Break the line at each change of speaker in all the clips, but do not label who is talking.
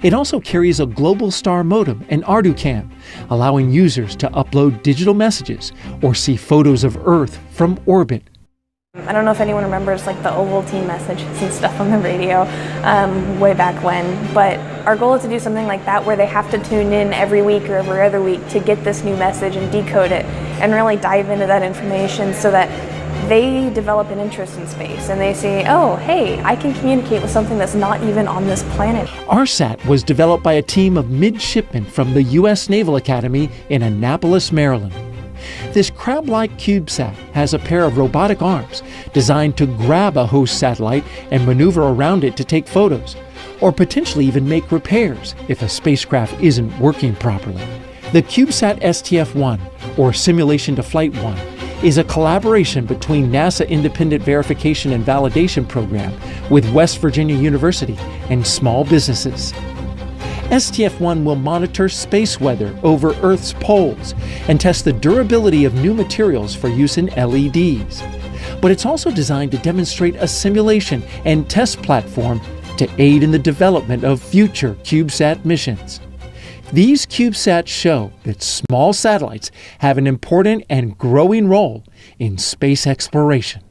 It also carries a Global Star modem and ArduCam, allowing users to upload digital messages or see photos of Earth from orbit.
I don't know if anyone remembers like the Ovaltine messages and stuff on the radio way back when, but our goal is to do something like that where they have to tune in every week or every other week to get this new message and decode it and really dive into that information so that they develop an interest in space and they say, oh, hey, I can communicate with something that's not even on this planet.
RSAT was developed by a team of midshipmen from the U.S. Naval Academy in Annapolis, Maryland. This crab-like CubeSat has a pair of robotic arms designed to grab a host satellite and maneuver around it to take photos, or potentially even make repairs if a spacecraft isn't working properly. The CubeSat STF-1, or Simulation to Flight 1, is a collaboration between NASA Independent Verification and Validation Program with West Virginia University and small businesses. STF-1 will monitor space weather over Earth's poles and test the durability of new materials for use in LEDs. But it's also designed to demonstrate a simulation and test platform to aid in the development of future CubeSat missions. These CubeSats show that small satellites have an important and growing role in space exploration.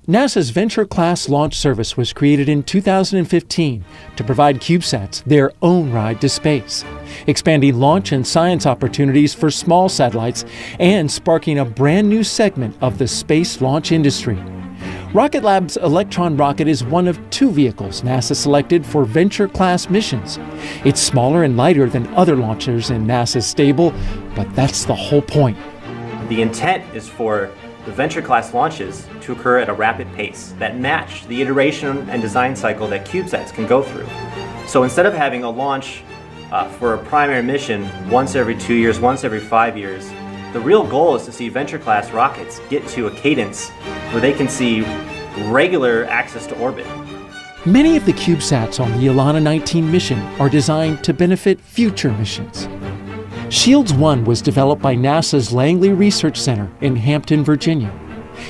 NASA's Venture Class Launch Service was created in 2015 to provide CubeSats their own ride to space, expanding launch and science opportunities for small satellites and sparking a brand new segment of the space launch industry. Rocket Lab's Electron rocket is one of two vehicles NASA selected for Venture Class missions. It's smaller and lighter than other launchers in NASA's stable, but that's the whole point.
The intent is for the Venture Class launches to occur at a rapid pace that match the iteration and design cycle that CubeSats can go through. So instead of having a launch for a primary mission once every 2 years, once every 5 years, the real goal is to see Venture Class rockets get to a cadence where they can see regular access to orbit.
Many of the CubeSats on the Alana 19 mission are designed to benefit future missions. Shields 1 was developed by NASA's Langley Research Center in Hampton, Virginia.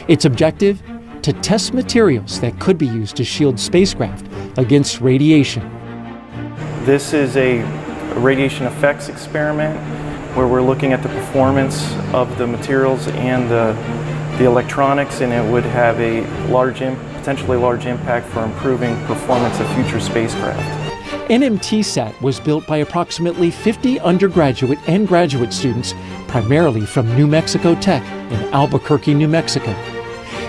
Its objective? To test materials that could be used to shield spacecraft against radiation.
This is a radiation effects experiment where we're looking at the performance of the materials and the electronics, and it would have a potentially large impact for improving performance of future spacecraft.
NMTSat was built by approximately 50 undergraduate and graduate students, primarily from New Mexico Tech in Albuquerque, New Mexico.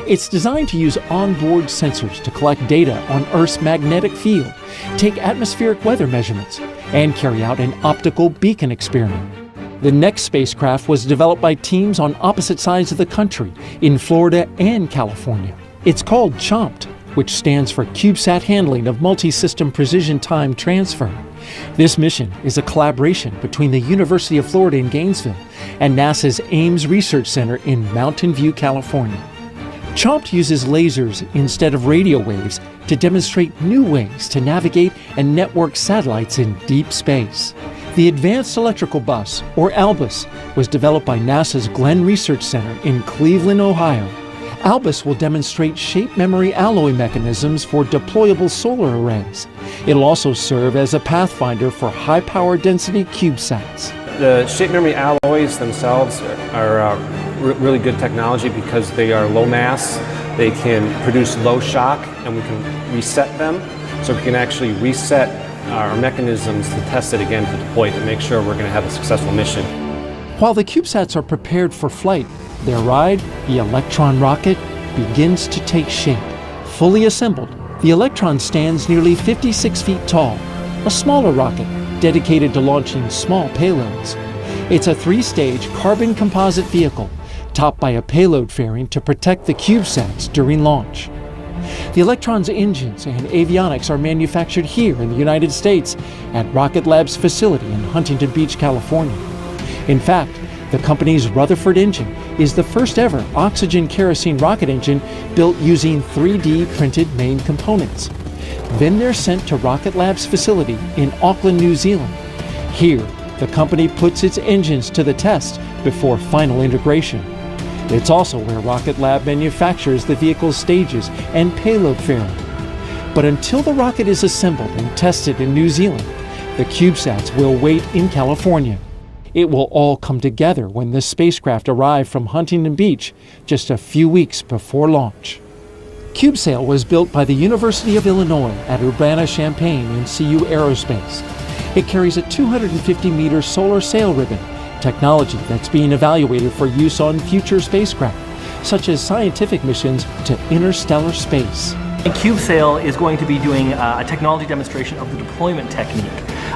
It's designed to use onboard sensors to collect data on Earth's magnetic field, take atmospheric weather measurements, and carry out an optical beacon experiment. The next spacecraft was developed by teams on opposite sides of the country, in Florida and California. It's called CHOMPT, which stands for CubeSat Handling of Multi-System Precision Time Transfer. This mission is a collaboration between the University of Florida in Gainesville and NASA's Ames Research Center in Mountain View, California. CHOMPT uses lasers instead of radio waves to demonstrate new ways to navigate and network satellites in deep space. The Advanced Electrical Bus, or ALBUS, was developed by NASA's Glenn Research Center in Cleveland, Ohio. ALBUS will demonstrate shape memory alloy mechanisms for deployable solar arrays. It'll also serve as a pathfinder for high power density CubeSats.
The shape memory alloys themselves are really good technology because they are low mass, they can produce low shock, and we can reset them. So we can actually reset our mechanisms to test it again to deploy it to make sure we're going to have a successful mission.
While the CubeSats are prepared for flight, their ride, the Electron rocket, begins to take shape. Fully assembled, the Electron stands nearly 56 feet tall, a smaller rocket dedicated to launching small payloads. It's a 3-stage carbon composite vehicle, topped by a payload fairing to protect the CubeSats during launch. The Electron's engines and avionics are manufactured here in the United States at Rocket Lab's facility in Huntington Beach, California. In fact, the company's Rutherford engine is the first ever oxygen kerosene rocket engine built using 3D printed main components. Then they're sent to Rocket Lab's facility in Auckland, New Zealand. Here, the company puts its engines to the test before final integration. It's also where Rocket Lab manufactures the vehicle's stages and payload fairing. But until the rocket is assembled and tested in New Zealand, the CubeSats will wait in California. It will all come together when the spacecraft arrive from Huntington Beach just a few weeks before launch. CubeSail was built by the University of Illinois at Urbana-Champaign in CU Aerospace. It carries a 250-meter solar sail ribbon, technology that's being evaluated for use on future spacecraft, such as scientific missions to interstellar space.
And CubeSail is going to be doing a technology demonstration of the deployment technique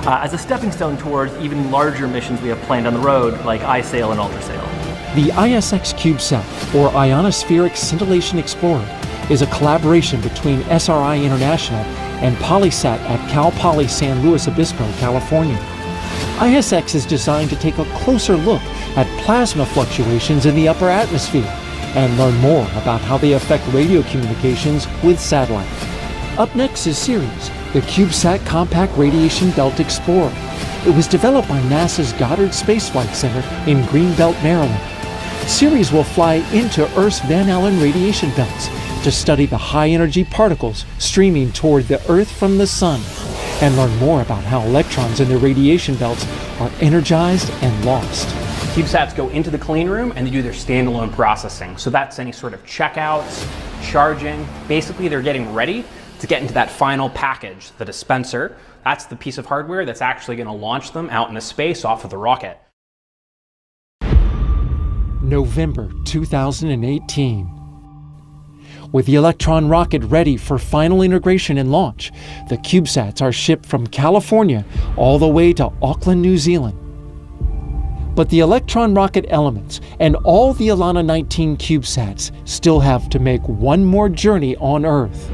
as a stepping stone towards even larger missions we have planned on the road, like iSail and UltraSail.
The ISX CubeSat, or Ionospheric Scintillation Explorer, is a collaboration between SRI International and Polysat at Cal Poly San Luis Obispo, California. ISX is designed to take a closer look at plasma fluctuations in the upper atmosphere and learn more about how they affect radio communications with satellite. Up next is Ceres, the CubeSat Compact Radiation Belt Explorer. It was developed by NASA's Goddard Space Flight Center in Greenbelt, Maryland. Ceres will fly into Earth's Van Allen radiation belts to study the high-energy particles streaming toward the Earth from the Sun and learn more about how electrons in the radiation belts are energized and lost.
CubeSats go into the clean room and they do their standalone processing. So that's any sort of checkouts, charging. Basically, they're getting ready to get into that final package, the dispenser. That's the piece of hardware that's actually going to launch them out into space off of the rocket.
November 2018. With the Electron rocket ready for final integration and launch, the CubeSats are shipped from California all the way to Auckland, New Zealand. But the Electron rocket elements and all the Elana 19 CubeSats still have to make one more journey on Earth.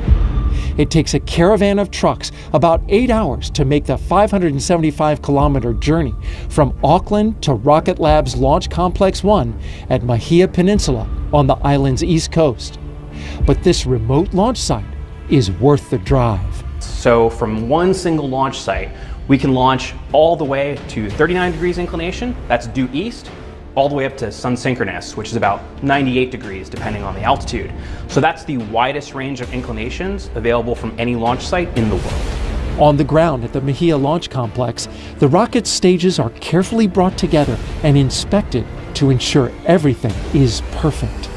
It takes a caravan of trucks about 8 hours to make the 575-kilometer journey from Auckland to Rocket Lab's Launch Complex 1 at Mahia Peninsula on the island's east coast. But this remote launch site is worth the drive.
So from one single launch site, we can launch all the way to 39 degrees inclination, that's due east, all the way up to sun synchronous, which is about 98 degrees depending on the altitude. So that's the widest range of inclinations available from any launch site in the world.
On the ground at the Mahia Launch Complex, the rocket stages are carefully brought together and inspected to ensure everything is perfect.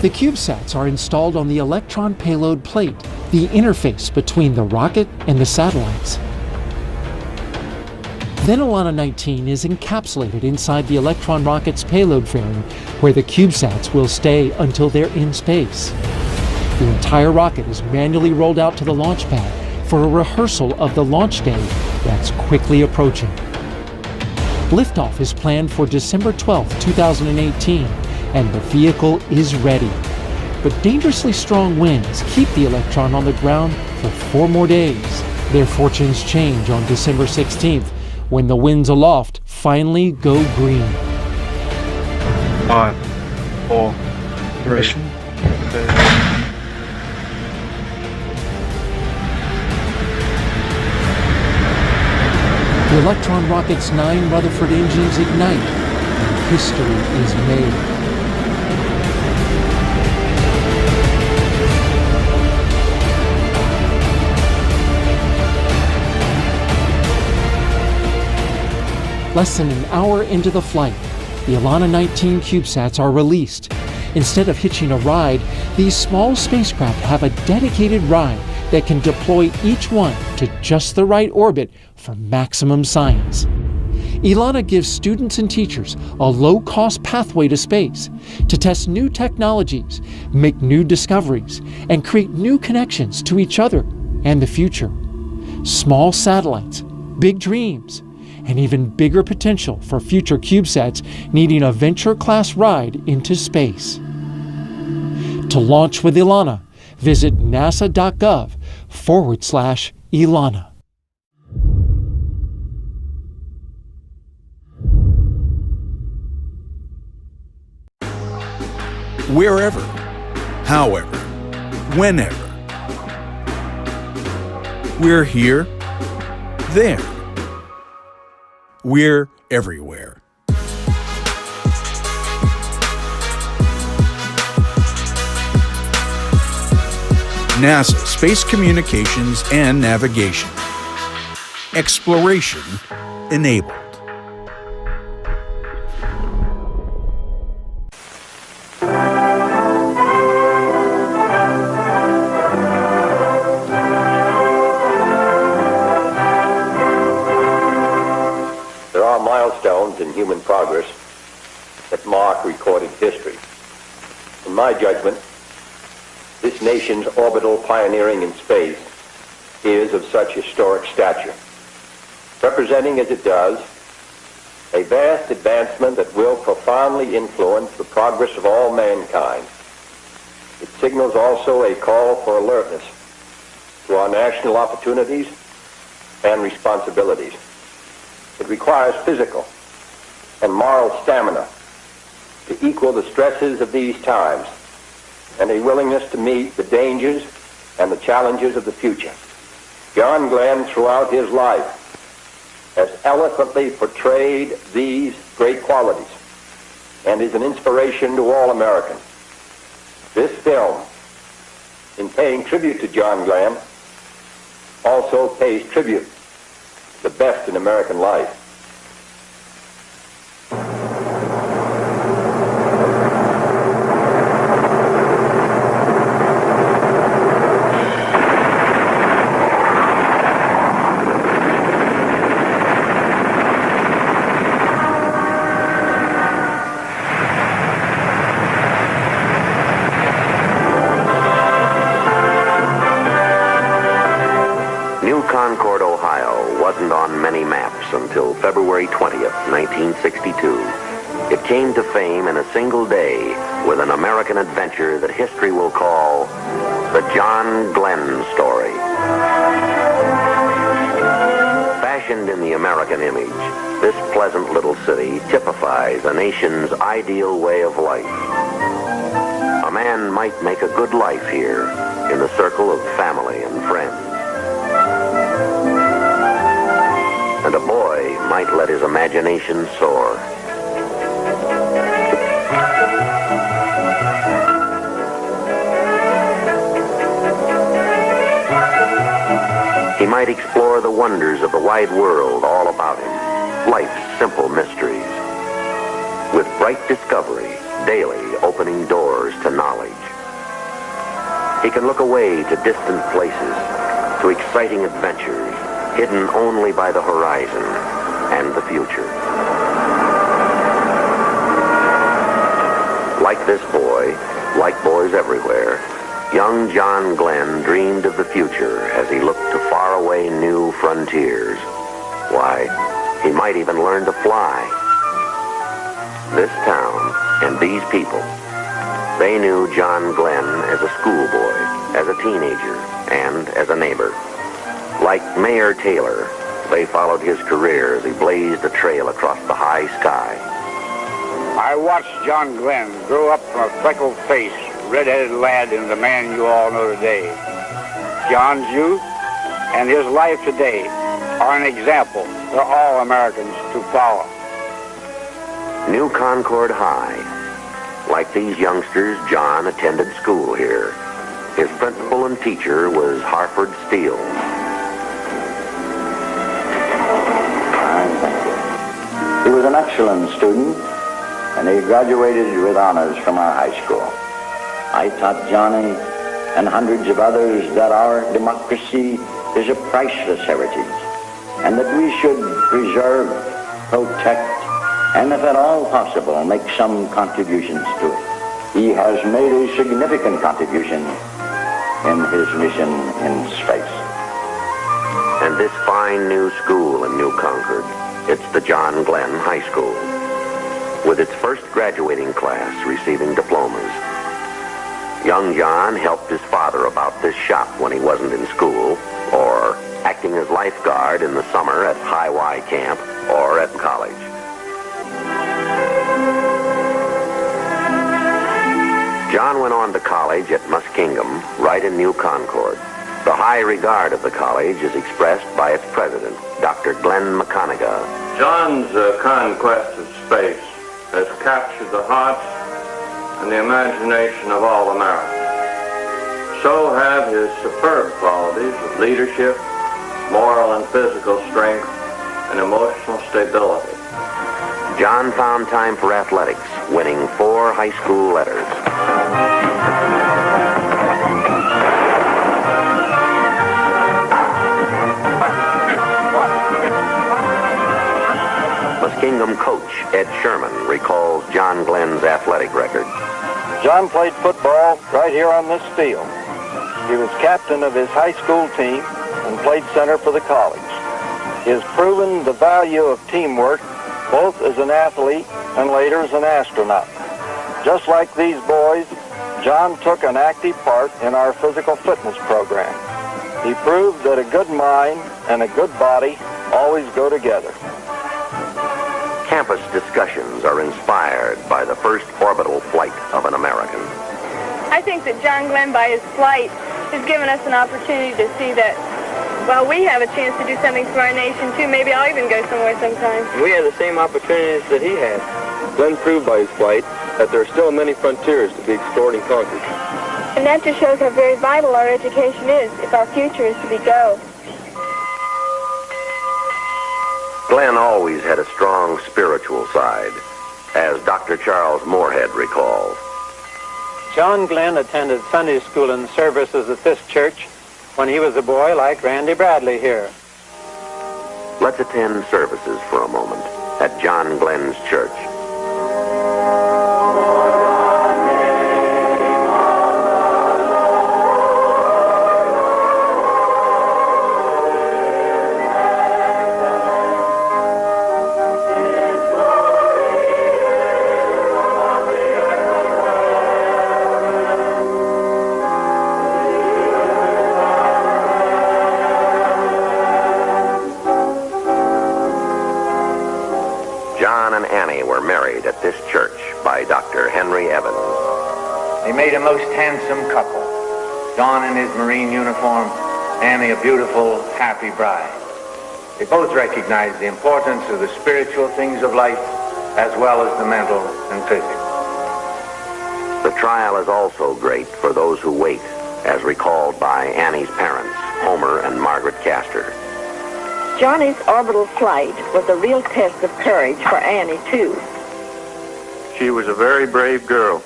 The CubeSats are installed on the Electron payload plate, the interface between the rocket and the satellites. Then Elana 19 is encapsulated inside the Electron rocket's payload fairing, where the CubeSats will stay until they're in space. The entire rocket is manually rolled out to the launch pad for a rehearsal of the launch day that's quickly approaching. Liftoff is planned for December 12, 2018, and the vehicle is ready. But dangerously strong winds keep the Electron on the ground for 4 more days. Their fortunes change on December 16th, when the winds aloft finally go green.
5, 4, 3, 2.
The Electron rocket's 9 Rutherford engines ignite, and history is made. Less than an hour into the flight, the Elana 19 CubeSats are released. Instead of hitching a ride, these small spacecraft have a dedicated ride that can deploy each one to just the right orbit for maximum science. Elana gives students and teachers a low-cost pathway to space to test new technologies, make new discoveries, and create new connections to each other and the future. Small satellites, big dreams, and even bigger potential for future CubeSats needing a Venture-class ride into space. To launch with Elana, visit nasa.gov/Elana.
Wherever, however, whenever. We're here, there. We're everywhere. NASA Space Communications and Navigation. Exploration enabled.
There are milestones in human progress that mark recorded history. In my judgment, this nation's orbital pioneering in space is of such historic stature, representing as it does a vast advancement that will profoundly influence the progress of all mankind. It signals also a call for alertness to our national opportunities and responsibilities. It requires physical and moral stamina to equal the stresses of these times and a willingness to meet the dangers and the challenges of the future. John Glenn, throughout his life, has eloquently portrayed these great qualities and is an inspiration to all Americans. This film, in paying tribute to John Glenn, also pays tribute to the best in American life.
Concord, Ohio wasn't on many maps until February 20th, 1962. It came to fame in a single day with an American adventure that history will call the John Glenn story. Fashioned in the American image, this pleasant little city typifies a nation's ideal way of life. A man might make a good life here in the circle of family and friends. And a boy might let his imagination soar. He might explore the wonders of the wide world all about him, life's simple mysteries, with bright discovery daily opening doors to knowledge. He can look away to distant places, to exciting adventures, hidden only by the horizon and the future. Like this boy, like boys everywhere, young John Glenn dreamed of the future as he looked to faraway new frontiers. Why, he might even learn to fly. This town and these people, they knew John Glenn as a schoolboy, as a teenager, and as a neighbor. Like Mayor Taylor, they followed his career as he blazed a trail across the high sky.
I watched John Glenn grow up from a freckled-faced, red-headed lad into the man you all know today. John's youth and his life today are an example for all Americans to follow.
New Concord High. Like these youngsters, John attended school here. His principal and teacher was Harford Steele.
He was an excellent student, and he graduated with honors from our high school. I taught Johnny and hundreds of others that our democracy is a priceless heritage, and that we should preserve, protect, and if at all possible, make some contributions to it. He has made a significant contribution in his mission in space.
And this fine new school in New Concord, it's the John Glenn High School, with its first graduating class receiving diplomas. Young John helped his father about this shop when he wasn't in school, or acting as lifeguard in the summer at High Y Camp or at college. John went on to college at Muskingum, right in New Concord. The high regard of the college is expressed by its president, Dr. Glenn McConaughey.
John's conquest of space has captured the hearts and the imagination of all Americans. so have his superb qualities of leadership, moral and physical strength, and emotional stability.
John found time for athletics, winning 4 high school letters. Muskingum coach Ed Sherman recalls John Glenn's athletic record.
John played football right here on this field. He was captain of his high school team and played center for the college. He has proven the value of teamwork both as an athlete and later as an astronaut. Just like these boys, John took an active part in our physical fitness program. He proved that a good mind and a good body always go together.
Campus discussions are inspired by the first orbital flight of an American.
I think that John Glenn, by his flight, has given us an opportunity to see that, well, we have a chance to do something for our nation, too. Maybe I'll even go somewhere sometime.
We have the same opportunities that he had. Glenn proved by his flight that there are still many frontiers to be explored and conquered.
And that just shows how very vital our education is if our future is to be go.
Glenn always had a strong spiritual side, as Dr. Charles Moorhead recalls.
John Glenn attended Sunday school and services at this church when he was a boy like Randy Bradley here.
Let's attend services for a moment at John Glenn's church. At this church by Dr. Henry Evans.
They made a most handsome couple. John in his Marine uniform, Annie a beautiful, happy bride. They both recognized the importance of the spiritual things of life as well as the mental and physical.
The trial is also great for those who wait, as recalled by Annie's parents, Homer and Margaret Castor.
Johnny's orbital flight was a real test of courage for Annie, too.
She was a very brave girl.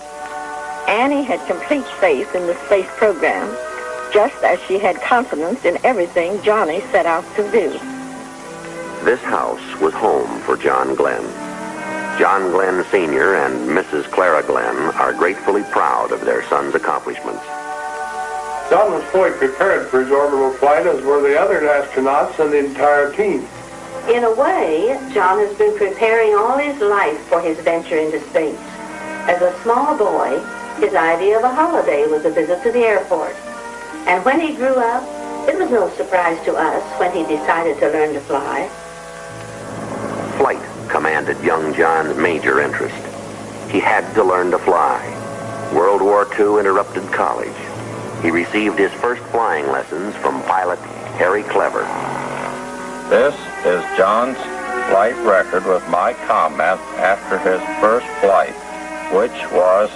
Annie had complete faith in the space program, just as she had confidence in everything Johnny set out to do.
This house was home for John Glenn. John Glenn Sr. and Mrs. Clara Glenn are gratefully proud of their son's accomplishments.
John was fully prepared for his orbital flight, as were the other astronauts and the entire team.
In a way, John has been preparing all his life for his venture into space. As a small boy, his idea of a holiday was a visit to the airport. And when he grew up, it was no surprise to us when he decided to learn to fly.
Flight commanded young John's major interest. He had to learn to fly. World War II interrupted college. He received his first flying lessons from pilot Harry Clever.
This is John's flight record with my comment after his first flight, which was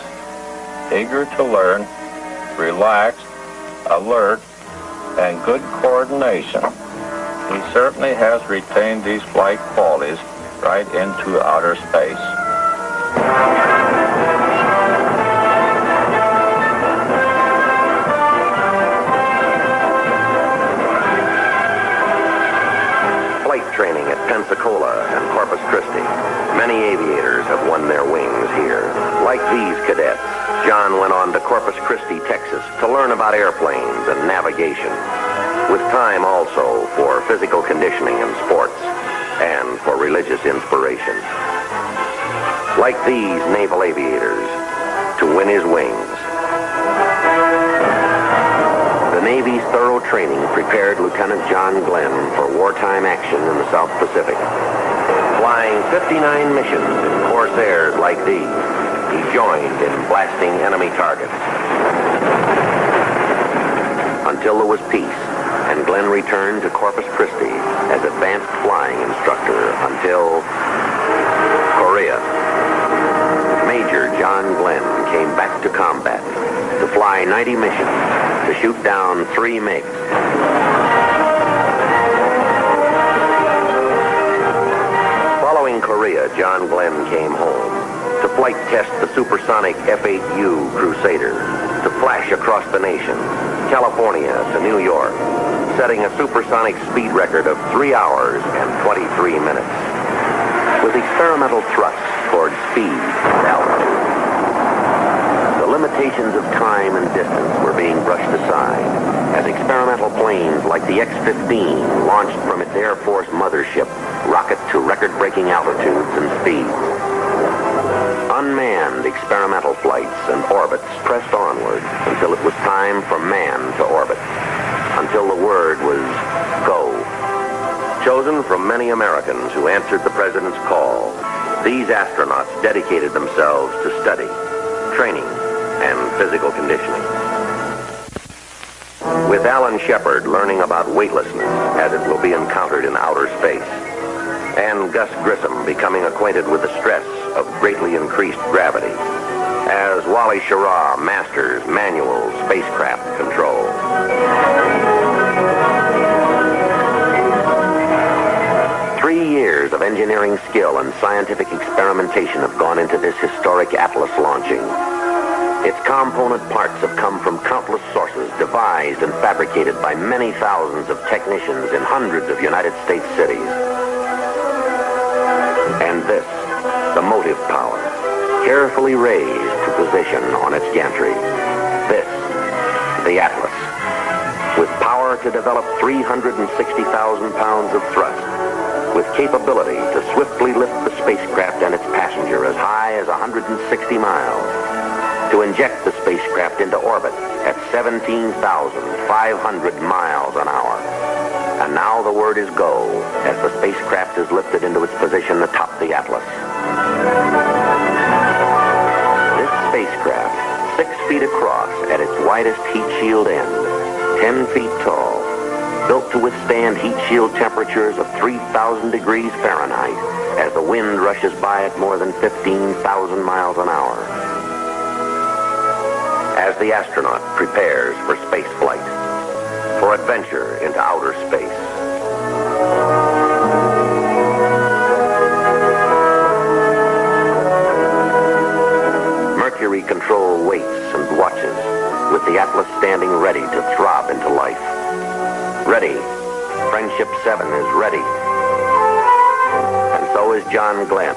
eager to learn, relaxed, alert, and good coordination. He certainly has retained these flight qualities right into outer space.
Training at Pensacola and Corpus Christi. Many aviators have won their wings here. Like these cadets, John went on to Corpus Christi, Texas to learn about airplanes and navigation, with time also for physical conditioning and sports, and for religious inspiration. Like these naval aviators, to win his wings. The Navy's thorough training prepared Lieutenant John Glenn for wartime action in the South Pacific. Flying 59 missions in Corsairs like these, he joined in blasting enemy targets. Until there was peace, and Glenn returned to Corpus Christi as advanced flying instructor until Korea. Major John Glenn came back to combat to fly 90 missions to shoot down 3 MiGs. Following Korea, John Glenn came home to flight test the supersonic F-8U Crusader, to flash across the nation, California to New York, setting a supersonic speed record of 3 hours and 23 minutes. With experimental thrusts toward speed and altitude, the limitations of time and distance were being brushed aside as experimental planes like the X-15 launched from its Air Force mothership rocket to record-breaking altitudes and speeds. Unmanned experimental flights and orbits pressed onward until it was time for man to orbit, until the word was go. Chosen from many Americans who answered the president's call, these astronauts dedicated themselves to study, training, and physical conditioning. With Alan Shepard learning about weightlessness as it will be encountered in outer space, and Gus Grissom becoming acquainted with the stress of greatly increased gravity, as Wally Schirra masters manual spacecraft control. 3 years of engineering skill and scientific experimentation have gone into this historic Atlas launching. Its component parts have come from countless sources, devised and fabricated by many thousands of technicians in hundreds of United States cities. And this, the motive power, carefully raised to position on its gantry. This, the Atlas, with power to develop 360,000 pounds of thrust, with capability to swiftly lift the spacecraft and its passenger as high as 160 miles, to inject the spacecraft into orbit at 17,500 miles an hour. And now the word is go as the spacecraft is lifted into its position atop the Atlas. This spacecraft, 6 feet across at its widest heat shield end, 10 feet tall, built to withstand heat shield temperatures of 3,000 degrees Fahrenheit as the wind rushes by at more than 15,000 miles an hour. As the astronaut prepares for space flight, for adventure into outer space. Mercury control waits and watches, with the Atlas standing ready to throb into life. Ready. Friendship 7 is ready. And so is John Glenn.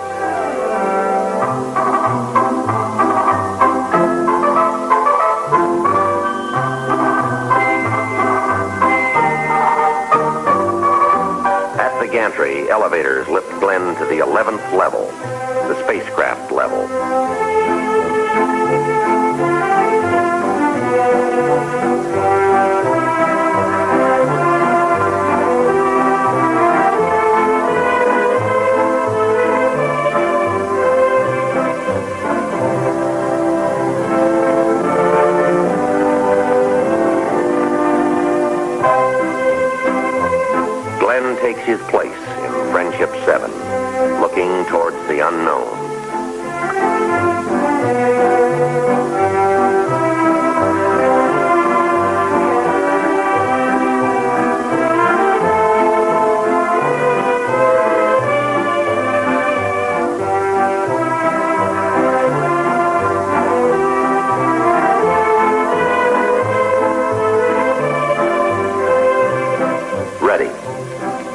Gantry, elevators lift Glenn to the 11th level, the spacecraft level. Takes his place in Friendship 7, looking towards the unknown.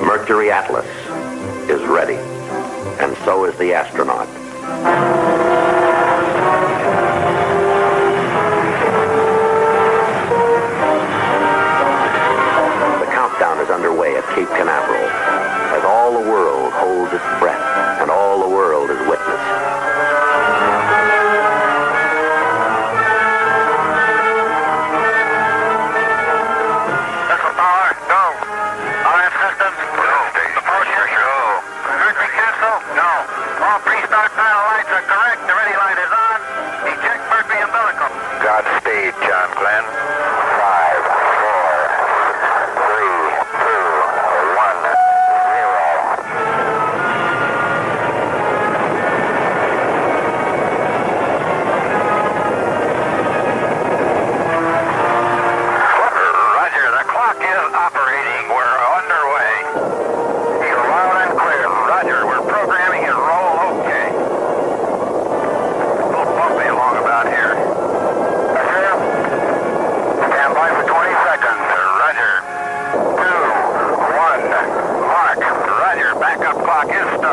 Mercury Atlas is ready, and so is the astronaut. The countdown is underway at Cape Canaveral, as all the world holds its breath, and all the world is witness. Godspeed, John Glenn. 5, 4, 3, 2, 1, 0.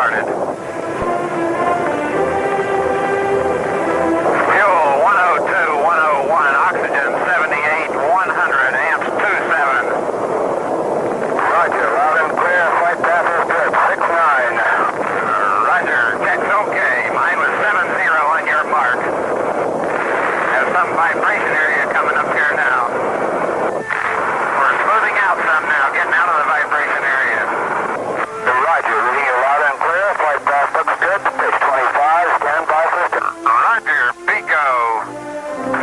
started. Fuel 102, 101, oxygen 78, 100, amps 27. Roger, loud and clear, flight path is good, 69. Roger, check's okay. Mine was 70 on your mark. Have some vibration area coming up here now. We're smoothing out some now, getting out of the vibration area. Roger, reading you loud and clear, flight path looks good, pitch 25, stand by for... Roger, Pico.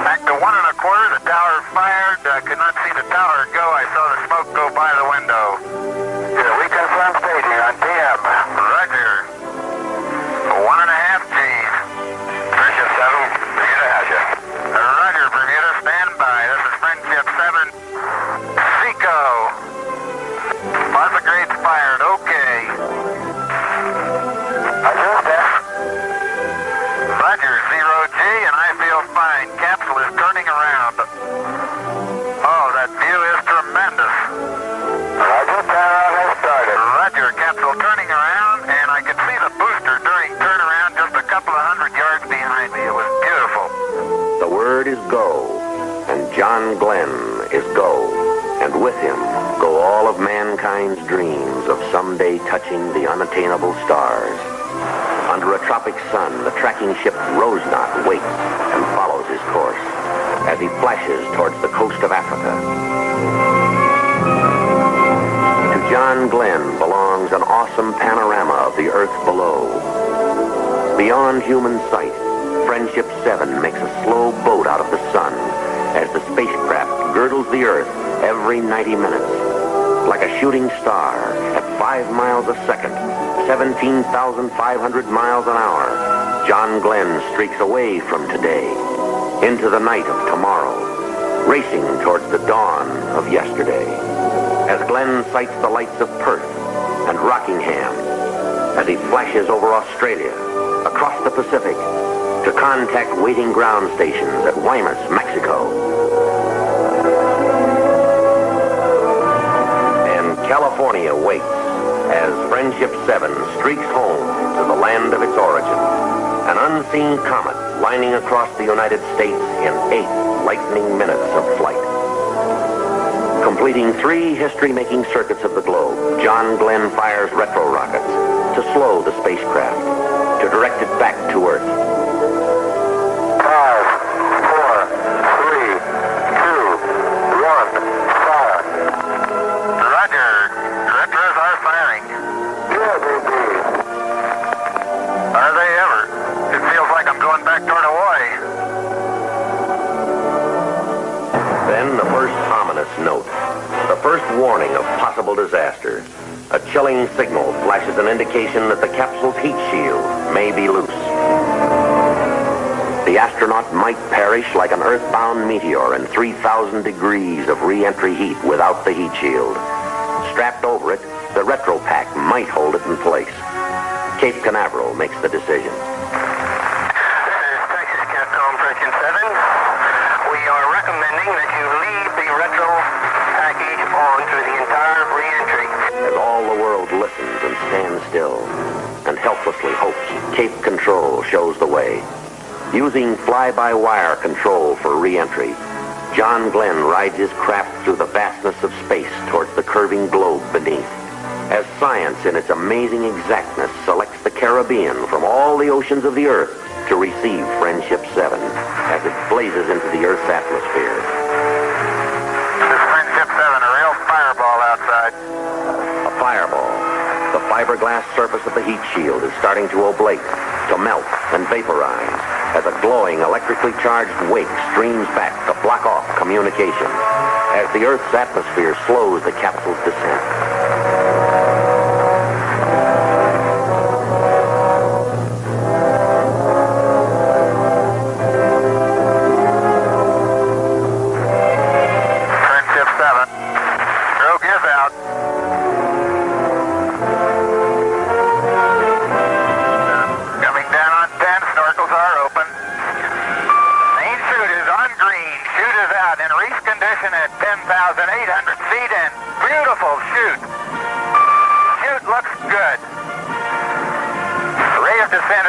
Back to 1 1/4, the tower fired, could not see the tower go, I saw the smoke go by the window. Good, we confirm staging on PM. Roger. 1.5 Gs. Friendship 7, Bermuda has you. Roger, Bermuda, stand by. This is Friendship 7. Pico. Plasma grades fired, okay. Roger, 0G, and I feel fine. Capsule is turning around. Oh, that view is tremendous. Roger, turnaround has started. Roger, capsule turning around, and I could see the booster during turnaround just a couple of 100 yards behind me. It was beautiful.
The word is go, and John Glenn is go, and with him go all of mankind's dreams of someday touching the unattainable stars. Under a tropic sun, the tracking ship Rosenot waits and follows his course as he flashes towards the coast of Africa. To John Glenn belongs an awesome panorama of the earth below. Beyond human sight, Friendship 7 makes a slow boat out of the sun as the spacecraft girdles the earth every 90 minutes. Like a shooting star at 5 miles a second, 17,500 miles an hour, John Glenn streaks away from today into the night of tomorrow, racing towards the dawn of yesterday. As Glenn sights the lights of Perth and Rockingham, as he flashes over Australia, across the Pacific, to contact waiting ground stations at Guaymas, Mexico. And California waits as Friendship 7 streaks home to the land of its origin, an unseen comet lining across the United States in 8 lightning minutes of flight. Completing 3 history-making circuits of the globe, John Glenn fires retro rockets to slow the spacecraft, to direct it back to Earth.
5, 4, 3, 2, 1, fire. Roger. Retros are firing. Good, indeed. Are they ever? It feels like I'm going back toward Hawaii.
Then the first ominous note, the first warning of possible disaster. A chilling signal flashes an indication that the capsule's heat shield may be loose. The astronaut might perish like an earthbound meteor in 3,000 degrees of re-entry heat without the heat shield. Strapped over it, the retro pack might hold it in place. Cape Canaveral makes the decision.
This is Texas Capcom Friendship 7. We are recommending that you leave the retro package on through the entire re-entry.
As all the world listens and stands still and helplessly hopes, Cape Control shows the way. Using fly-by-wire control for re-entry, John Glenn rides his craft through the vastness of space towards the curving globe beneath. As science in its amazing exactness selects the Caribbean from all the oceans of the Earth to receive Friendship 7 as it blazes into the Earth's atmosphere.
This is Friendship 7, a real fireball outside.
A fireball. The fiberglass surface of the heat shield is starting to oblate, to melt and vaporize as a glowing electrically charged wake streams back to block off communication as the Earth's atmosphere slows the capsule's descent.
At 10,800 feet and beautiful shoot.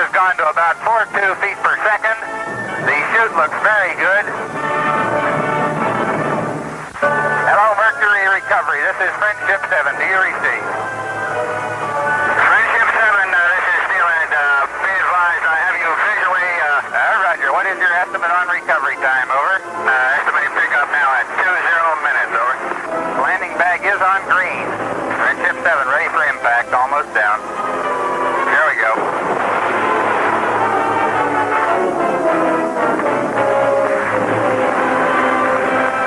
has gone to about 4.2 feet per second. The chute looks very good. Hello, Mercury Recovery. This is Friendship 7. Do you receive? Friendship 7, this is Steelhead. Be advised, I have you visually. Roger. What is your estimate on recovery time? Over. Estimated pickup now at 20 minutes. Over. Landing bag is on green. Friendship 7, ready for impact. Almost down. Here we go.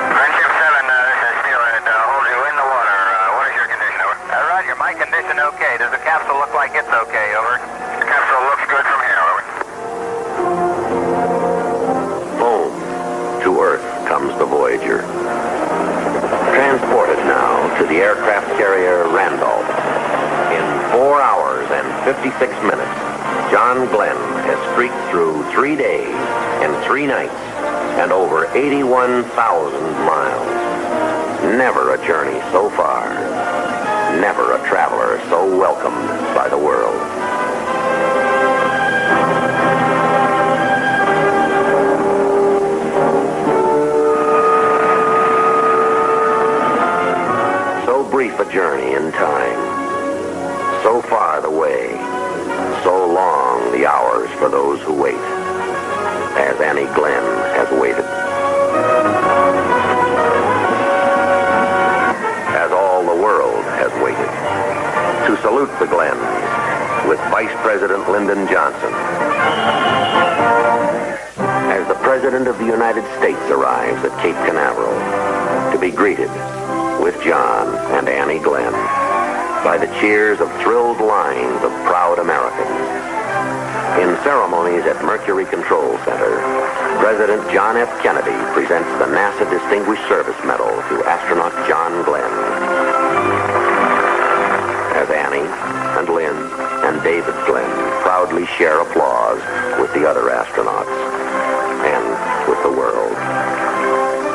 Friendship 7, this is Steelhead. Hold you in the water. What is your condition? Over. Roger. My condition okay. Does the capsule look like it's okay? Over. The capsule looks good from here. Over.
Home to Earth comes the Voyager. Transported now to the aircraft carrier Randolph. In 4 hours and 56 minutes, John Glenn has streaked through 3 days and 3 nights and over 81,000 miles. Never a journey so far. Never a traveler so welcomed by the world. Brief a journey in time. So far the way, so long the hours for those who wait, as Annie Glenn has waited. As all the world has waited. To salute the Glens with Vice President Lyndon Johnson. As the President of the United States arrives at Cape Canaveral to be greeted with John and Annie Glenn by the cheers of thrilled lines of proud Americans. In ceremonies at Mercury Control Center, President John F. Kennedy presents the NASA Distinguished Service Medal to astronaut John Glenn. As Annie and Lynn and David Glenn proudly share applause with the other astronauts and with the world.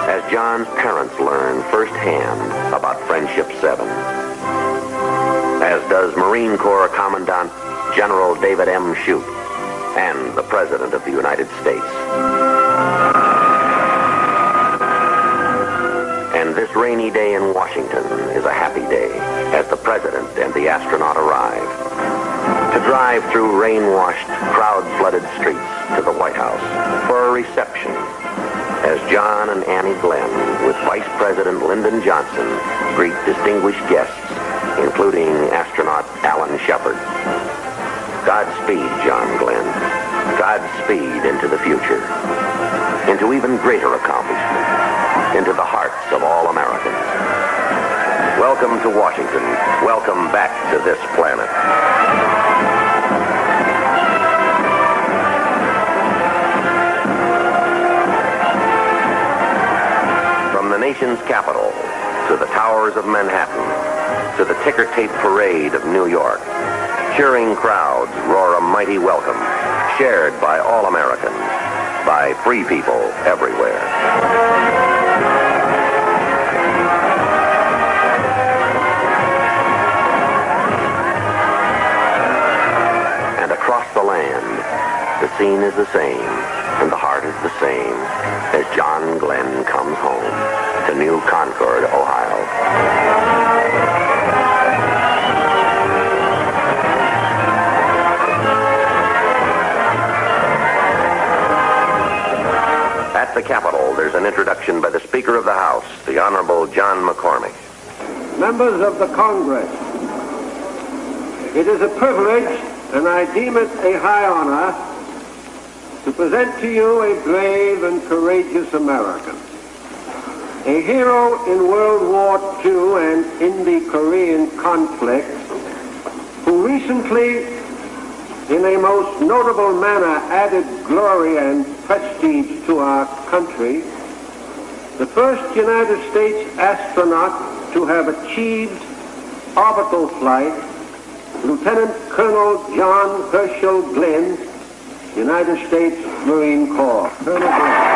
As John's parents learn firsthand about Friendship 7. As does Marine Corps Commandant General David M. Shoup and the President of the United States. And this rainy day in Washington is a happy day as the President and the astronaut arrive to drive through rain-washed, crowd-flooded streets to the White House for a reception as John and Annie Glenn, with Vice President Lyndon Johnson, greet distinguished guests, including astronaut Alan Shepard. Godspeed, John Glenn. Godspeed into the future. Into even greater accomplishment. Into the hearts of all Americans. Welcome to Washington. Welcome back to this planet. The nation's capital, to the towers of Manhattan, to the ticker tape parade of New York, cheering crowds roar a mighty welcome, shared by all Americans, by free people everywhere. And across the land, the scene is the same, and the heart is the same, as John Glenn comes home to New Concord, Ohio. At the Capitol, there's an introduction by the Speaker of the House, the Honorable John McCormick.
Members of the Congress, it is a privilege, and I deem it a high honor, to present to you a brave and courageous American. A hero in World War II and in the Korean conflict, who recently, in a most notable manner, added glory and prestige to our country, the first United States astronaut to have achieved orbital flight, Lieutenant Colonel John Herschel Glenn, United States Marine Corps. Colonel Glenn.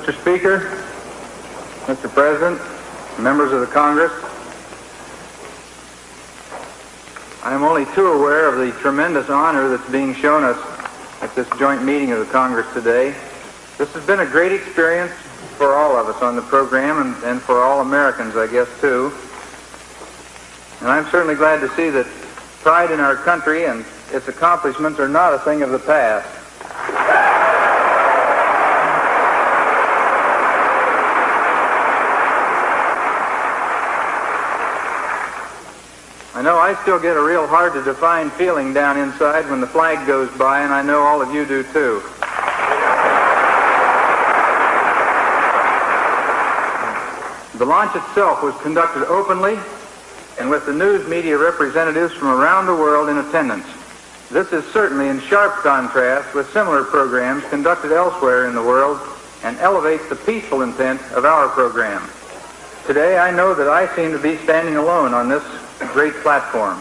Mr. Speaker, Mr. President, members of the Congress, I am only too aware of the tremendous honor that's being shown us at this joint meeting of the Congress today. This has been a great experience for all of us on the program and for all Americans, I guess, too. And I'm certainly glad to see that pride in our country and its accomplishments are not a thing of the past. I know I still get a real hard-to-define feeling down inside when the flag goes by, and I know all of you do too. The launch itself was conducted openly and with the news media representatives from around the world in attendance. This is certainly in sharp contrast with similar programs conducted elsewhere in the world and elevates the peaceful intent of our program. Today, I know that I seem to be standing alone on this great platform,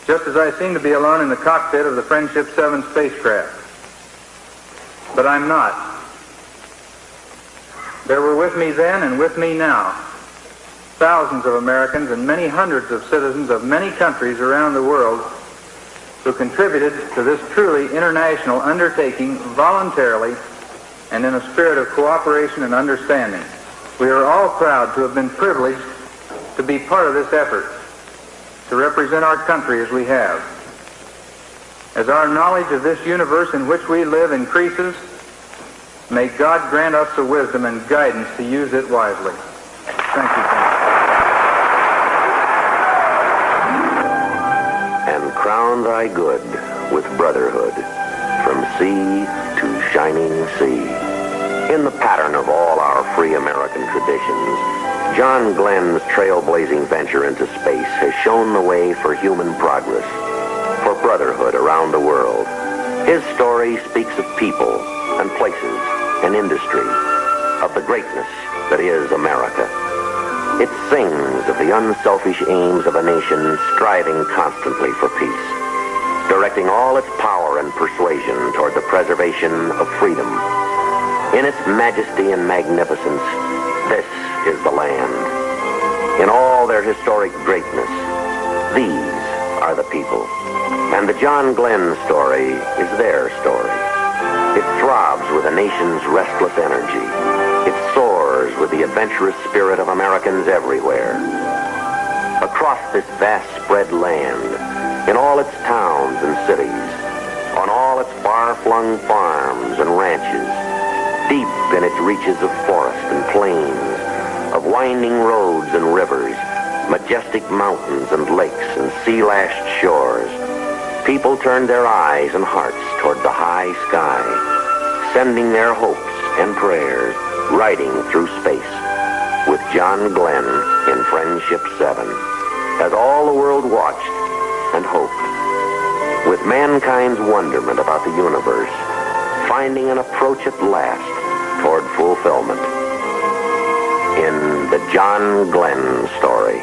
just as I seem to be alone in the cockpit of the Friendship 7 spacecraft. But I'm not. There were with me then and with me now thousands of Americans and many hundreds of citizens of many countries around the world who contributed to this truly international undertaking voluntarily and in a spirit of cooperation and understanding. We are all proud to have been privileged to be part of this effort, to represent our country as we have. As our knowledge of this universe in which we live increases, may God grant us the wisdom and guidance to use it wisely. Thank you.
And crown thy good with brotherhood, from sea to shining sea. In the pattern of all our free American traditions, John Glenn's trailblazing venture into space has shown the way for human progress, for brotherhood around the world. His story speaks of people and places and industry, of the greatness that is America. It sings of the unselfish aims of a nation striving constantly for peace, directing all its power and persuasion toward the preservation of freedom. In its majesty and magnificence, this is the land. In all their historic greatness, these are the people. And the John Glenn story is their story. It throbs with a nation's restless energy. It soars with the adventurous spirit of Americans everywhere. Across this vast spread land, in all its towns and cities, on all its far-flung farms and ranches, deep in its reaches of forest and plains, of winding roads and rivers, majestic mountains and lakes and sea-lashed shores, people turned their eyes and hearts toward the high sky, sending their hopes and prayers, riding through space with John Glenn in Friendship 7, as all the world watched and hoped, with mankind's wonderment about the universe, finding an approach at last toward fulfillment. In the John Glenn story.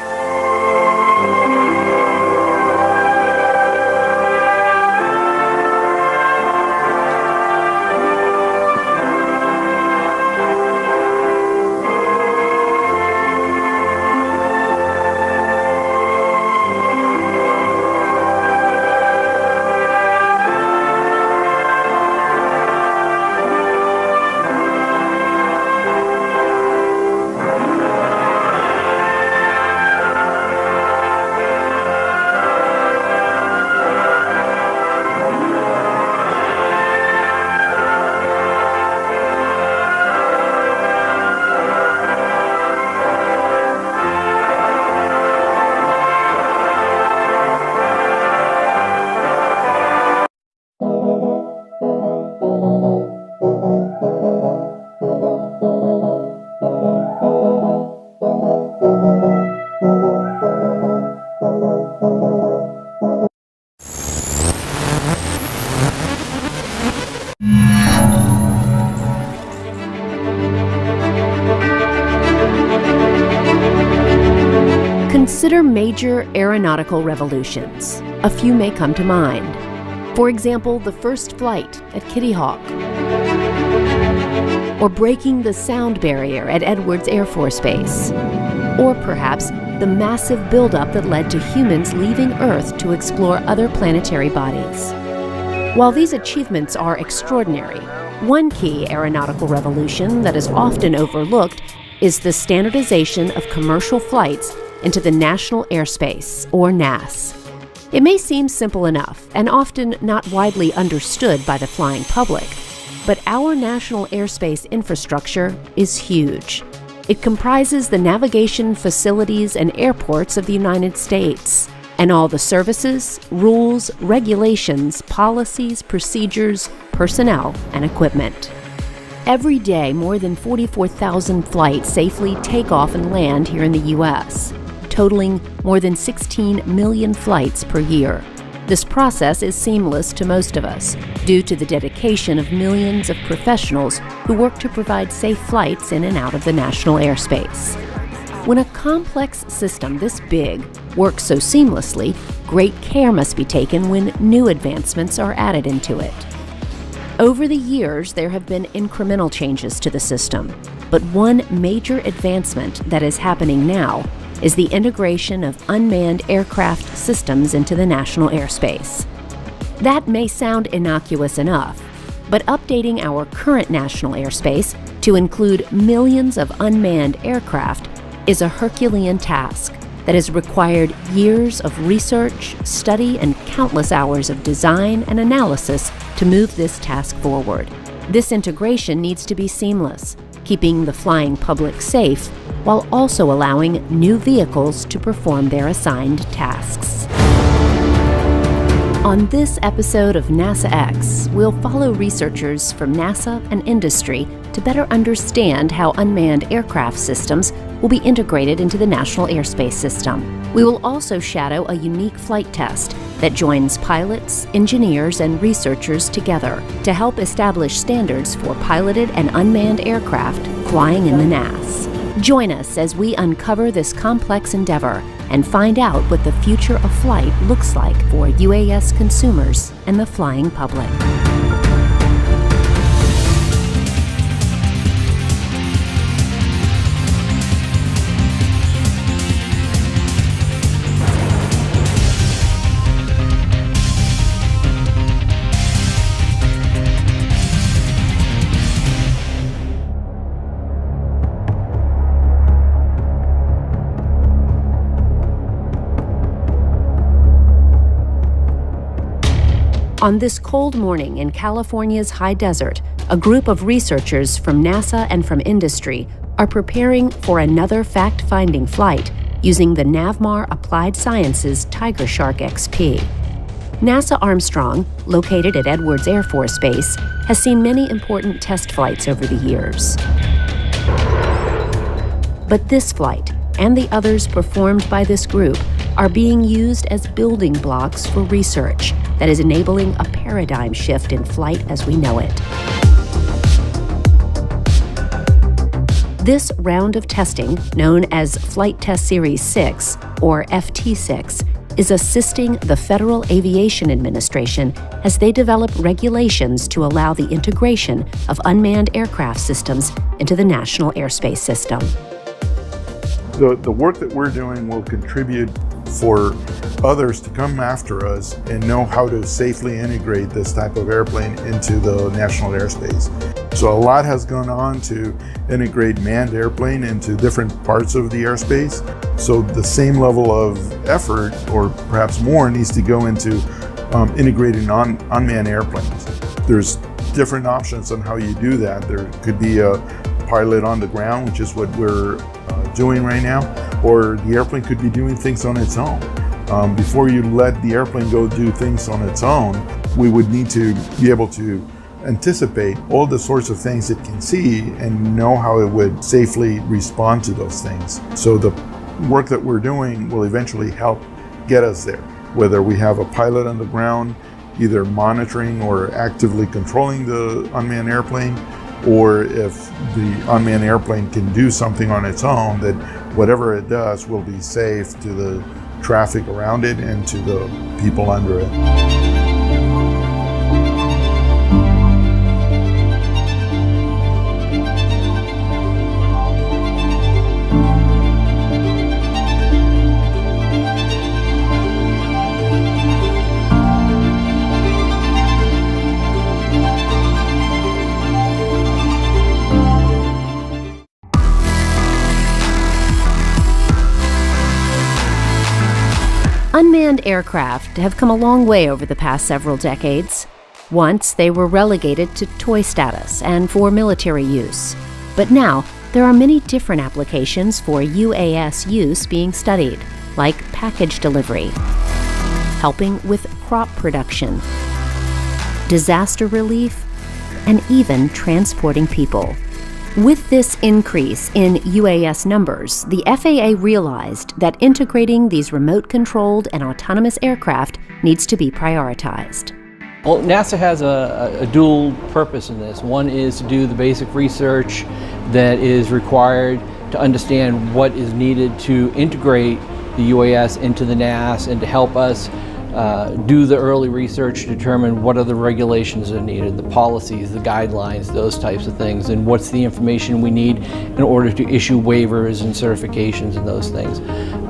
Consider major aeronautical revolutions. A few may come to mind. For example, the first flight at Kitty Hawk, or breaking the sound barrier at Edwards Air Force Base, or perhaps the massive buildup that led to humans leaving Earth to explore other planetary bodies. While these achievements are extraordinary, one key aeronautical revolution that is often overlooked is the standardization of commercial flights into the national airspace, or NAS. It may seem simple enough and often not widely understood by the flying public, but our national airspace infrastructure is huge. It comprises the navigation facilities and airports of the United States, and all the services, rules, regulations, policies, procedures, personnel, and equipment. Every day, more than 44,000 flights safely take off and land here in the U.S., totaling more than 16 million flights per year. This process is seamless to most of us due to the dedication of millions of professionals who work to provide safe flights in and out of the national airspace. When a complex system this big works so seamlessly, great care must be taken when new advancements are added into it. Over the years, there have been incremental changes to the system, but one major advancement that is happening now is the integration of unmanned aircraft systems into the national airspace. That may sound innocuous enough, but updating our current national airspace to include millions of unmanned aircraft is a Herculean task that has required years of research, study, and countless hours of design and analysis to move this task forward. This integration needs to be seamless, keeping the flying public safe while also allowing new vehicles to perform their assigned tasks. On this episode of NASA X, we'll follow researchers from NASA and industry to better understand how unmanned aircraft systems will be integrated into the National Airspace System. We will also shadow a unique flight test that joins pilots, engineers, and researchers together to help establish standards for piloted and unmanned aircraft flying in the NAS. Join us as we uncover this complex endeavor and find out what the future of flight looks like for UAS consumers and the flying public. On this cold morning in California's high desert, a group of researchers from NASA and from industry are preparing for another fact-finding flight using the Navmar Applied Sciences Tiger Shark XP. NASA Armstrong, located at Edwards Air Force Base, has seen many important test flights over the years. But this flight, and the others performed by this group, are being used as building blocks for research that is enabling a paradigm shift in flight as we know it. This round of testing, known as Flight Test Series 6, or FT6, is assisting the Federal Aviation Administration as they develop regulations to allow the integration of unmanned aircraft systems into the National Airspace System.
The work that we're doing will contribute for others to come after us and know how to safely integrate this type of airplane into the national airspace. So a lot has gone on to integrate manned airplane into different parts of the airspace. So the same level of effort, or perhaps more, needs to go into integrating unmanned airplanes. There's different options on how you do that. There could be a pilot on the ground, which is what we're doing right now, or the airplane could be doing things on its own. Before you let the airplane go do things on its own, we would need to be able to anticipate all the sorts of things it can see and know how it would safely respond to those things. So the work that we're doing will eventually help get us there, whether we have a pilot on the ground either monitoring or actively controlling the unmanned airplane, or if the unmanned airplane can do something on its own, that whatever it does will be safe to the traffic around it and to the people under it.
Unmanned aircraft have come a long way over the past several decades. Once, they were relegated to toy status and for military use. But now, there are many different applications for UAS use being studied, like package delivery, helping with crop production, disaster relief, and even transporting people. With this increase in UAS numbers, the FAA realized that integrating these remote-controlled and autonomous aircraft needs to be prioritized.
Well, NASA has a dual purpose in this. One is to do the basic research that is required to understand what is needed to integrate the UAS into the NAS and to help us do the early research to determine what are the regulations that are needed, the policies, the guidelines, those types of things, and what's the information we need in order to issue waivers and certifications and those things.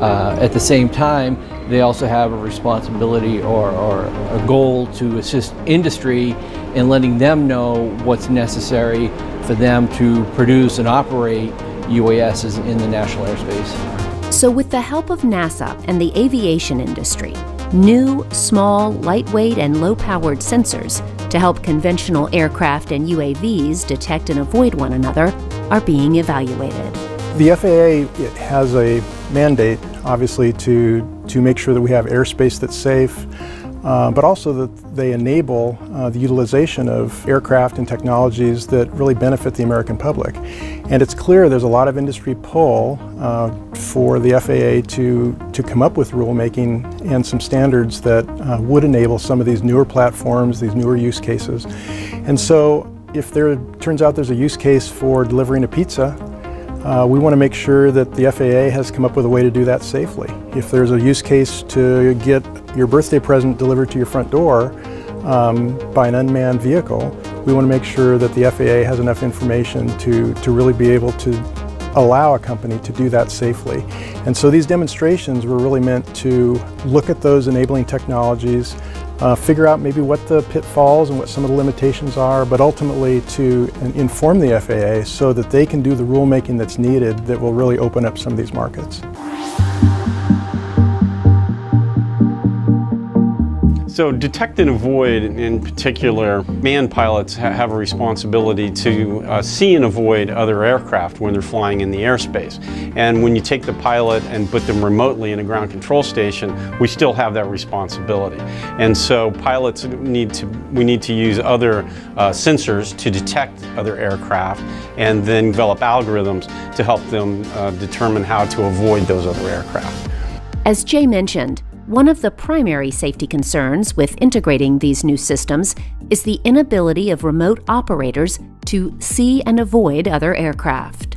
At the same time, they also have a responsibility or a goal to assist industry in letting them know what's necessary for them to produce and operate UASs in the national airspace.
So with the help of NASA and the aviation industry, new, small, lightweight, and low-powered sensors to help conventional aircraft and UAVs detect and avoid one another are being evaluated.
The FAA has a mandate, obviously, to make sure that we have airspace that's safe, but also that they enable the utilization of aircraft and technologies that really benefit the American public. And it's clear there's a lot of industry pull for the FAA to come up with rulemaking and some standards that would enable some of these newer platforms, these newer use cases. And so if there turns out there's a use case for delivering a pizza, we want to make sure that the FAA has come up with a way to do that safely. If there's a use case to get your birthday present delivered to your front door by an unmanned vehicle, we want to make sure that the FAA has enough information to really be able to allow a company to do that safely. And so these demonstrations were really meant to look at those enabling technologies, figure out maybe what the pitfalls and what some of the limitations are, but ultimately to inform the FAA so that they can do the rulemaking that's needed that will really open up some of these markets.
So detect and avoid, in particular, manned pilots have a responsibility to see and avoid other aircraft when they're flying in the airspace. And when you take the pilot and put them remotely in a ground control station, we still have that responsibility. And so pilots we need to use other sensors to detect other aircraft and then develop algorithms to help them determine how to avoid those other aircraft.
As Jay mentioned, one of the primary safety concerns with integrating these new systems is the inability of remote operators to see and avoid other aircraft.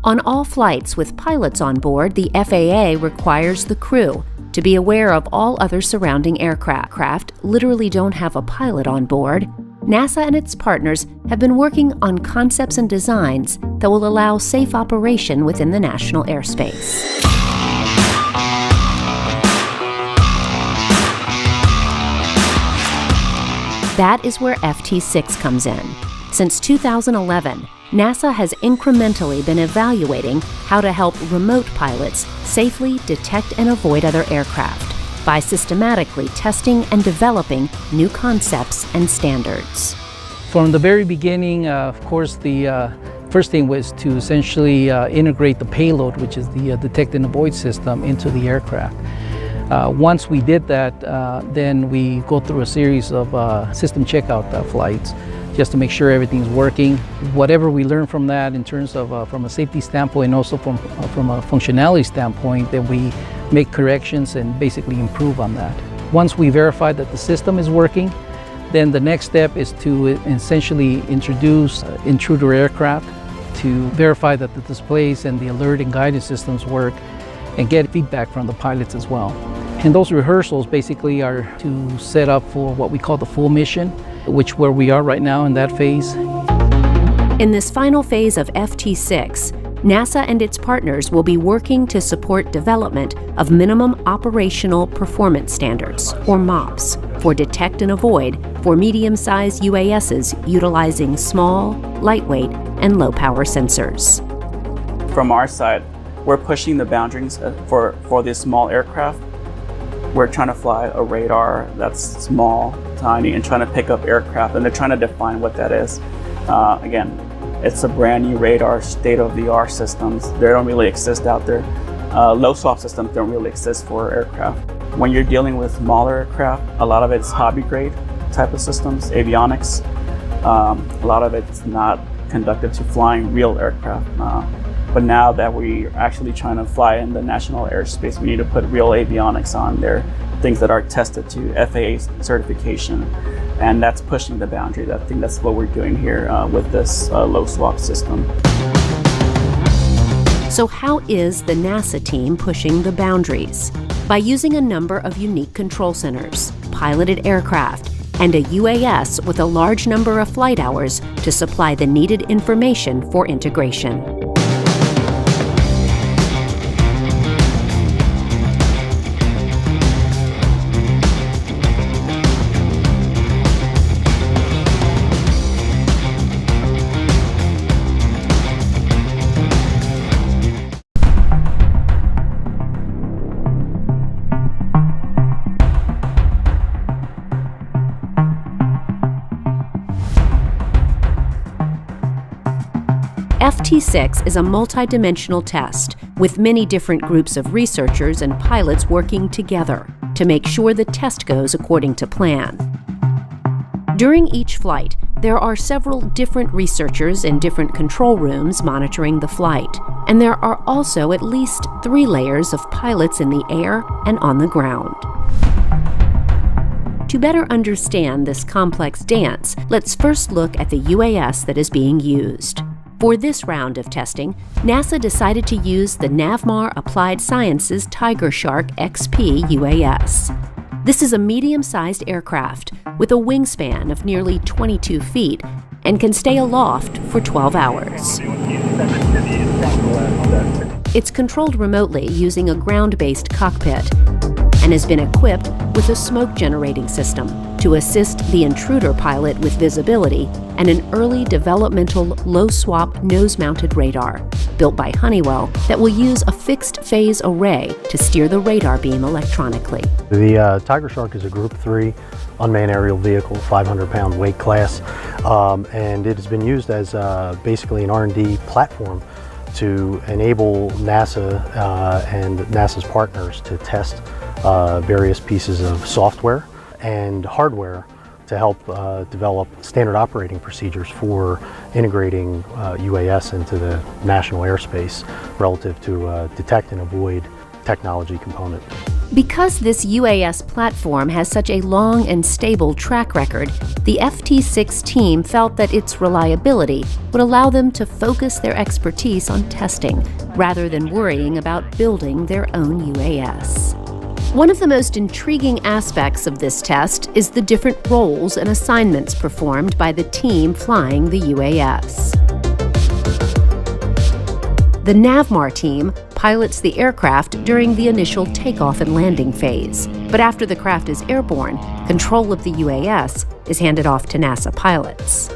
On all flights with pilots on board, the FAA requires the crew to be aware of all other surrounding aircraft literally don't have a pilot on board. NASA and its partners have been working on concepts and designs that will allow safe operation within the national airspace. That is where FT6 comes in. Since 2011, NASA has incrementally been evaluating how to help remote pilots safely detect and avoid other aircraft by systematically testing and developing new concepts and standards.
From the very beginning, of course, the first thing was to essentially integrate the payload, which is the detect and avoid system, into the aircraft. Once we did that, then we go through a series of system checkout flights just to make sure everything's working. Whatever we learn from that in terms of from a safety standpoint and also from a functionality standpoint, then we make corrections and basically improve on that. Once we verify that the system is working, then the next step is to essentially introduce intruder aircraft to verify that the displays and the alert and guidance systems work and get feedback from the pilots as well. And those rehearsals basically are to set up for what we call the full mission, which where we are right now in that phase.
In this final phase of FT6, NASA and its partners will be working to support development of minimum operational performance standards, or MOPS, for detect and avoid for medium-sized UASs utilizing small, lightweight, and low-power sensors.
From our side, we're pushing the boundaries for this small aircraft
We're trying to fly a radar that's small, tiny, and trying to pick up aircraft, and they're trying to define what that is. Again, it's a brand new radar, state-of-the-art systems. They don't really exist out there. Low swap systems don't really exist for aircraft. When you're dealing with smaller aircraft, a lot of it's hobby grade type of systems, avionics. A lot of it's not conducted to flying real aircraft. But now that we're actually trying to fly in the national airspace, we need to put real avionics on there, things that are tested to FAA certification. And that's pushing the boundary. I think that's what we're doing here with this low swap system.
So how is the NASA team pushing the boundaries? By using a number of unique control centers, piloted aircraft, and a UAS with a large number of flight hours to supply the needed information for integration. FT6 is a multidimensional test with many different groups of researchers and pilots working together to make sure the test goes according to plan. During each flight, there are several different researchers in different control rooms monitoring the flight, and there are also at least 3 layers of pilots in the air and on the ground. To better understand this complex dance, let's first look at the UAS that is being used. For this round of testing, NASA decided to use the Navmar Applied Sciences Tiger Shark XP UAS. This is a medium-sized aircraft with a wingspan of nearly 22 feet and can stay aloft for 12 hours. It's controlled remotely using a ground-based cockpit and has been equipped with a smoke-generating system to assist the intruder pilot with visibility and an early developmental low-swap nose-mounted radar built by Honeywell that will use a fixed-phase array to steer the radar beam electronically.
The Tiger Shark is a Group 3 unmanned aerial vehicle, 500-pound weight class, and it has been used as basically an R&D platform to enable NASA and NASA's partners to test various pieces of software and hardware to help develop standard operating procedures for integrating UAS into the national airspace relative to detect and avoid technology component.
Because this UAS platform has such a long and stable track record, the FT6 team felt that its reliability would allow them to focus their expertise on testing rather than worrying about building their own UAS. One of the most intriguing aspects of this test is the different roles and assignments performed by the team flying the UAS. The Navmar team pilots the aircraft during the initial takeoff and landing phase, but after the craft is airborne, control of the UAS is handed off to NASA pilots.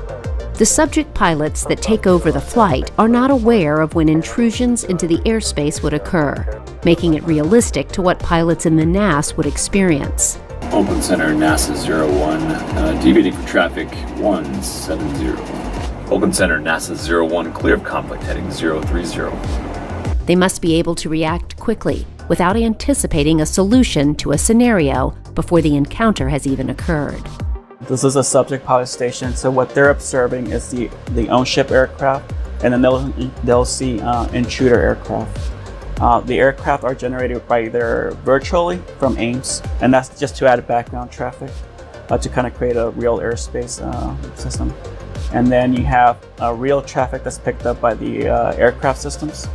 The subject pilots that take over the flight are not aware of when intrusions into the airspace would occur, making it realistic to what pilots in the NAS would experience.
Open Center NASA 01, deviating from traffic 170. Open Center NASA 01, clear of conflict heading 030.
They must be able to react quickly without anticipating a solution to a scenario before the encounter has even occurred.
This is a subject pilot station, so what they're observing is the on-ship aircraft, and then they'll see intruder aircraft. The aircraft are generated by either virtually from Ames, and that's just to add background traffic to kind of create a real airspace system. And then you have real traffic that's picked up by the aircraft systems,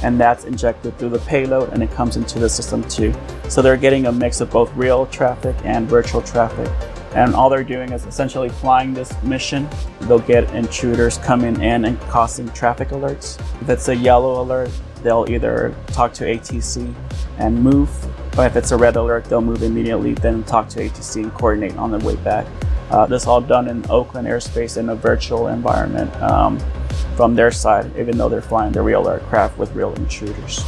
and that's injected through the payload, and it comes into the system too. So they're getting a mix of both real traffic and virtual traffic. And all they're doing is essentially flying this mission. They'll get intruders coming in and causing traffic alerts. If it's a yellow alert, they'll either talk to ATC and move, or if it's a red alert, they'll move immediately, then talk to ATC and coordinate on their way back. This all done in Oakland airspace in a virtual environment. from their side, even though they're flying the real aircraft with real intruders.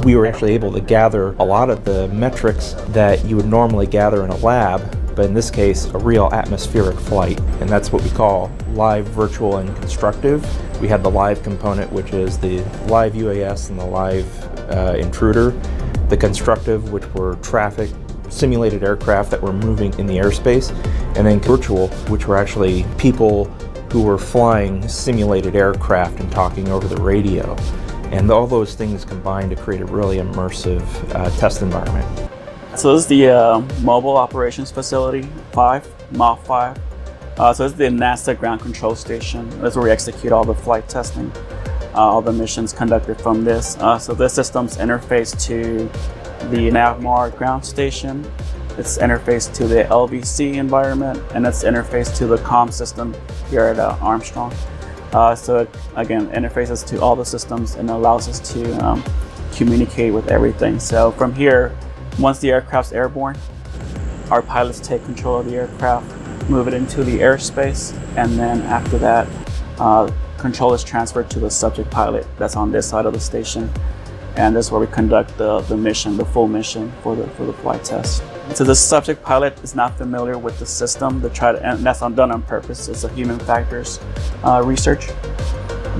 We were actually able to gather a lot of the metrics that you would normally gather in a lab, but in this case, a real atmospheric flight. And that's what we call live, virtual, and constructive. We had the live component, which is the live UAS and the live intruder. The constructive, which were traffic, simulated aircraft that were moving in the airspace. And then virtual, which were actually people who were flying simulated aircraft and talking over the radio. And all those things combined to create a really immersive test environment.
So this is the Mobile Operations Facility 5, MOF 5. So this is the NASA Ground Control Station. That's where we execute all the flight testing, all the missions conducted from this. So this system's interface to the Navmar ground station. It's interfaced to the LVC environment, and it's interfaced to the comm system here at Armstrong. So again, interfaces to all the systems and allows us to communicate with everything. So from here, once the aircraft's airborne, our pilots take control of the aircraft, move it into the airspace, and then after that, control is transferred to the subject pilot that's on this side of the station. And this is where we conduct the mission, the full mission for the flight test. So the subject pilot is not familiar with the system, and that's done on purpose. It's a human factors research.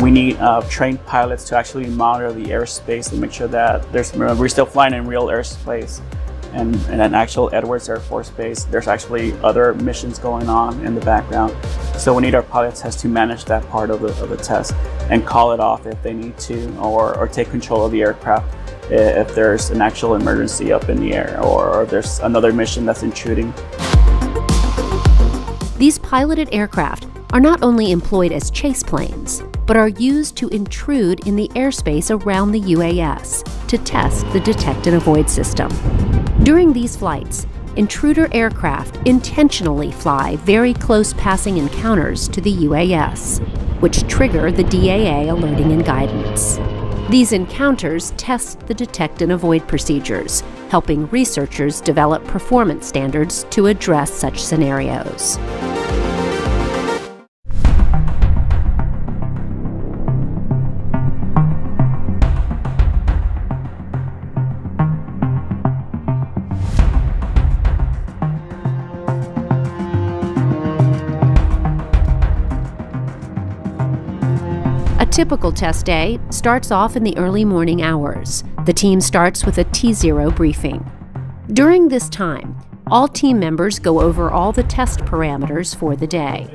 We need trained pilots to actually monitor the airspace and make sure that we're still flying in real airspace. And in an actual Edwards Air Force Base, there's actually other missions going on in the background. So we need our pilot test to manage that part of the test and call it off if they need to, or take control of the aircraft if there's an actual emergency up in the air, or there's another mission that's intruding.
These piloted aircraft are not only employed as chase planes, but are used to intrude in the airspace around the UAS to test the detect and avoid system. During these flights, intruder aircraft intentionally fly very close passing encounters to the UAS, which trigger the DAA alerting and guidance. These encounters test the detect and avoid procedures, helping researchers develop performance standards to address such scenarios. A typical test day starts off in the early morning hours. The team starts with a T0 briefing. During this time, all team members go over all the test parameters for the day.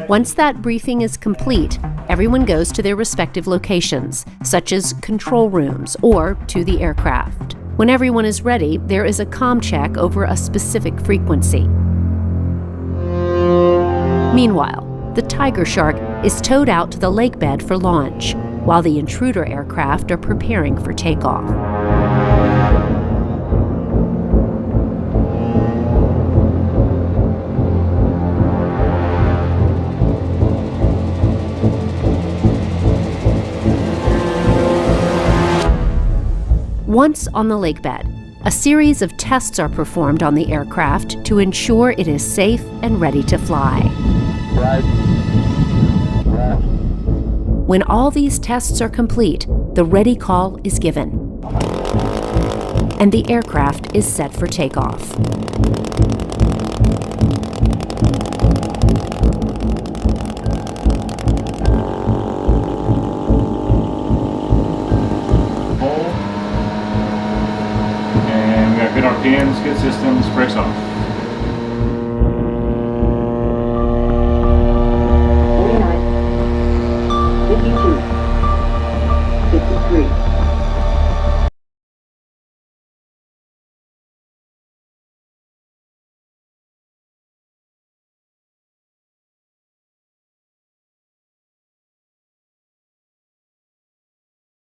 Once that briefing is complete, everyone goes to their respective locations, such as control rooms or to the aircraft. When everyone is ready, there is a comm check over a specific frequency. Meanwhile, the Tiger Shark is towed out to the lake bed for launch, while the intruder aircraft are preparing for takeoff. Once on the lake bed, a series of tests are performed on the aircraft to ensure it is safe and ready to fly. When all these tests are complete, the ready call is given, and the aircraft is set for takeoff.
And we have good RPMs, good systems, brakes off.